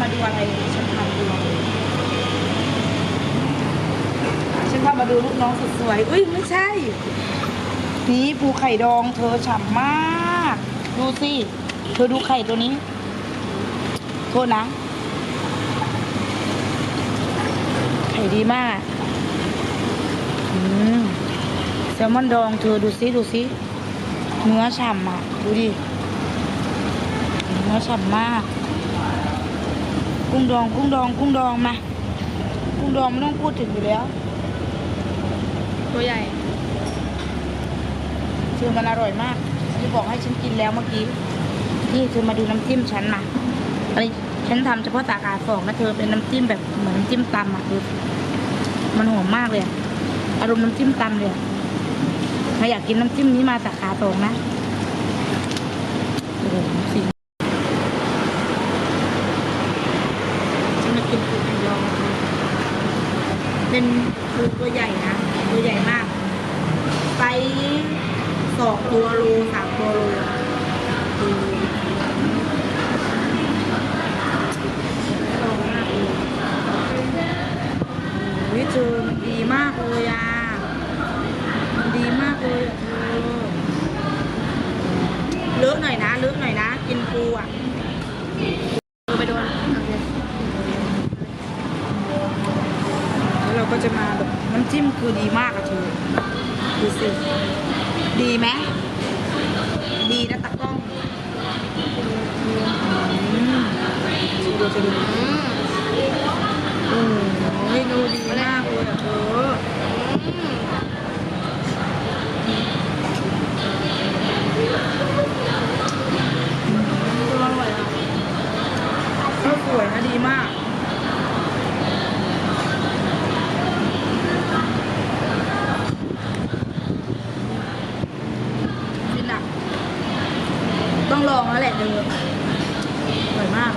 มาดูอะไรฉันพามาดูฉันพามาดูลูกน้องสุดสวยอุ้ยไม่ใช่นี่ปูไข่ดองเธอฉ่ำมากดูสิเธอดูไข่ตัวนี้โทษนะไข่ดีมากแซลมอนดองเธอดูสิเนื้อฉ่ำอ่ะดูดิเนื้อฉ่ำมากกุ้งดองมากุ้งดองไม่ต้องพูดถึงอยู่แล้วตัวใหญ่เธอมันอร่อยมากที่บอกให้ฉันกินแล้วเมื่อกี้นี่เธอมาดูน้ำจิ้มฉันมาอันนี้ฉันทำเฉพาะสาขา2นะเธอเป็นน้ำจิ้มแบบเหมือนน้ำจิ้มตำอ่ะดูมันหอมมากเลยอารมณ์น้ำจิ้มตำเลยถ้าอยากกินน้ำจิ้มนี้มาสาขา2นะโอ้โหสิฉันมากินปูไข่ดองเป็นปูตัวใหญ่นะตัวใหญ่มากไซส์2 ตัวโล3 ตัวโลวิเธอมันดีมากเลยอ่ะมันดีมากเลยเธอเลอะหน่อยนะกินปูอ่ะไปโดนแล้วเราก็จะมาแบบน้ำจิ้มคือดีมากอะเธอดูสิดีไหมดีนะตะกล้องจะดูเมนูดีมากเลยเธออร่อยอ่ะข้าวสวยนะดีมากฟินอ่ะต้องลองแล้วแหละเธออร่อยมาก